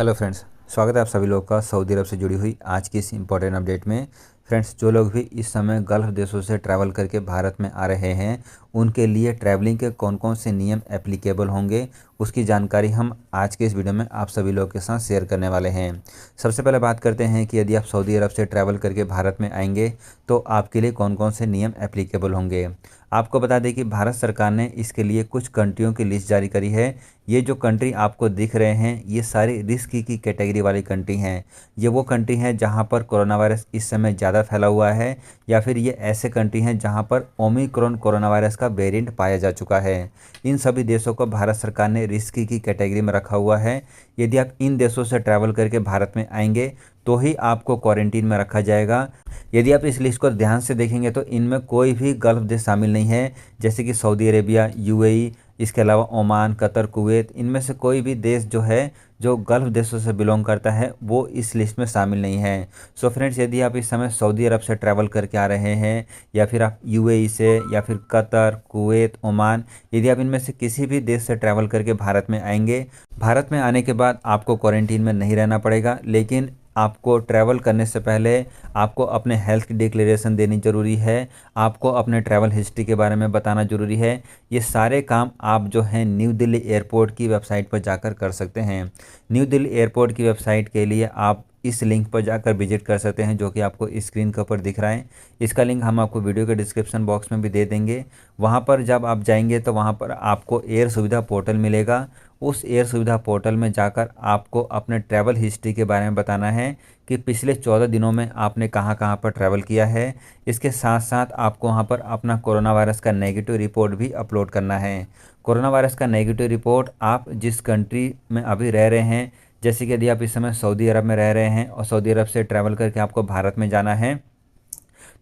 Hello friends, स्वागत है आप सभी लोगों का सऊदी अरब से जुड़ी हुई आज की इस इम्पोर्टेंट अपडेट में। फ्रेंड्स, जो लोग भी इस समय गल्फ़ देशों से ट्रैवल करके भारत में आ रहे हैं, उनके लिए ट्रैवलिंग के कौन कौन से नियम एप्लीकेबल होंगे, उसकी जानकारी हम आज के इस वीडियो में आप सभी लोगों के साथ शेयर करने वाले हैं। सबसे पहले बात करते हैं कि यदि आप सऊदी अरब से ट्रैवल करके भारत में आएंगे तो आपके लिए कौन कौन से नियम एप्लीकेबल होंगे। आपको बता दें कि भारत सरकार ने इसके लिए कुछ कंट्रियों की लिस्ट जारी करी है। ये जो कंट्री आपको दिख रहे हैं, ये सारी रिस्क की कैटेगरी वाली कंट्री हैं। ये वो कंट्री हैं जहां पर कोरोना वायरस इस समय ज़्यादा फैला हुआ है, या फिर ये ऐसे कंट्री हैं जहां पर ओमिक्रॉन कोरोना वायरस का वेरिएंट पाया जा चुका है। इन सभी देशों को भारत सरकार ने रिस्क की कैटेगरी में रखा हुआ है। यदि आप इन देशों से ट्रैवल करके भारत में आएंगे तो ही आपको क्वारंटीन में रखा जाएगा। यदि आप इस लिस्ट को ध्यान से देखेंगे तो इनमें कोई भी गल्फ़ देश शामिल नहीं है, जैसे कि सऊदी अरेबिया, यूएई, इसके अलावा ओमान, कतर, कुवैत। इनमें से कोई भी देश जो है, जो गल्फ़ देशों से बिलोंग करता है, वो इस लिस्ट में शामिल नहीं है। सो फ्रेंड्स, यदि आप इस समय सऊदी अरब से ट्रैवल करके आ रहे हैं, या फिर आप यूएई से, या फिर कतर, कुवैत, ओमान, यदि आप इनमें से किसी भी देश से ट्रैवल करके भारत में आएंगे, भारत में आने के बाद आपको क्वारंटीन में नहीं रहना पड़ेगा। लेकिन आपको ट्रैवल करने से पहले आपको अपने हेल्थ की डिक्लेरेशन देनी ज़रूरी है। आपको अपने ट्रैवल हिस्ट्री के बारे में बताना ज़रूरी है। ये सारे काम आप जो हैं न्यू दिल्ली एयरपोर्ट की वेबसाइट पर जाकर कर सकते हैं। न्यू दिल्ली एयरपोर्ट की वेबसाइट के लिए आप इस लिंक पर जाकर विजिट कर सकते हैं, जो कि आपको स्क्रीन के ऊपर दिख रहा है। इसका लिंक हम आपको वीडियो के डिस्क्रिप्शन बॉक्स में भी दे देंगे। वहाँ पर जब आप जाएंगे तो वहाँ पर आपको एयर सुविधा पोर्टल मिलेगा। उस एयर सुविधा पोर्टल में जाकर आपको अपने ट्रैवल हिस्ट्री के बारे में बताना है कि पिछले 14 दिनों में आपने कहाँ कहाँ पर ट्रैवल किया है। इसके साथ साथ आपको वहाँ पर अपना कोरोना वायरस का नेगेटिव रिपोर्ट भी अपलोड करना है। कोरोना वायरस का नेगेटिव रिपोर्ट आप जिस कंट्री में अभी रह रहे हैं, जैसे कि यदि आप इस समय सऊदी अरब में रह रहे हैं और सऊदी अरब से ट्रैवल करके आपको भारत में जाना है,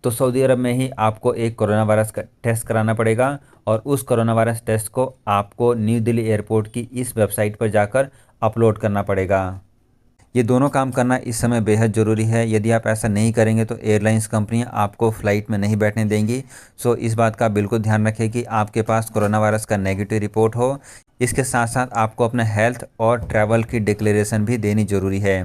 तो सऊदी अरब में ही आपको एक कोरोना वायरस का टेस्ट कराना पड़ेगा, और उस कोरोना वायरस टेस्ट को आपको न्यू दिल्ली एयरपोर्ट की इस वेबसाइट पर जाकर अपलोड करना पड़ेगा। ये दोनों काम करना इस समय बेहद ज़रूरी है। यदि आप ऐसा नहीं करेंगे तो एयरलाइंस कंपनियां आपको फ़्लाइट में नहीं बैठने देंगी। सो इस बात का बिल्कुल ध्यान रखें कि आपके पास कोरोना वायरस का नेगेटिव रिपोर्ट हो। इसके साथ साथ आपको अपने हेल्थ और ट्रैवल की डिक्लेरेशन भी देनी ज़रूरी है।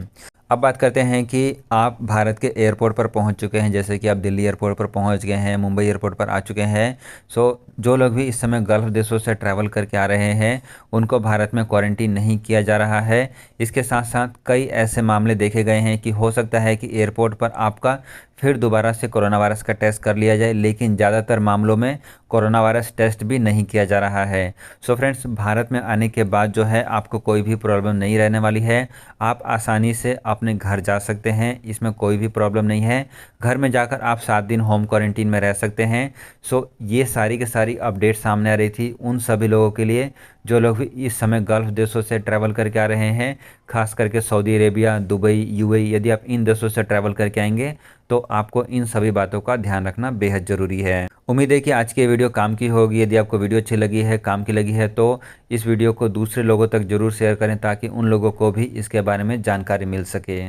अब बात करते हैं कि आप भारत के एयरपोर्ट पर पहुंच चुके हैं, जैसे कि आप दिल्ली एयरपोर्ट पर पहुंच गए हैं, मुंबई एयरपोर्ट पर आ चुके हैं। सो जो लोग भी इस समय गल्फ़ देशों से ट्रैवल करके आ रहे हैं, उनको भारत में क्वारंटीन नहीं किया जा रहा है। इसके साथ साथ कई ऐसे मामले देखे गए हैं कि हो सकता है कि एयरपोर्ट पर आपका फिर दोबारा से कोरोना वायरस का टेस्ट कर लिया जाए, लेकिन ज़्यादातर मामलों में कोरोना वायरस टेस्ट भी नहीं किया जा रहा है। सो फ्रेंड्स, भारत में आने के बाद जो है आपको कोई भी प्रॉब्लम नहीं रहने वाली है। आप आसानी से अपने घर जा सकते हैं, इसमें कोई भी प्रॉब्लम नहीं है। घर में जाकर आप 7 दिन होम क्वारंटीन में रह सकते हैं। सो ये सारी की सारी अपडेट सामने आ रही थी उन सभी लोगों के लिए जो लोग भी इस समय गल्फ़ देशों से ट्रैवल करके आ रहे हैं, खास करके सऊदी अरेबिया, दुबई, यूएई। यदि आप इन देशों से ट्रैवल करके आएंगे तो आपको इन सभी बातों का ध्यान रखना बेहद ज़रूरी है। उम्मीद है कि आज की वीडियो काम की होगी। यदि आपको वीडियो अच्छी लगी है, काम की लगी है, तो इस वीडियो को दूसरे लोगों तक ज़रूर शेयर करें, ताकि उन लोगों को भी इसके बारे में जानकारी मिल सके।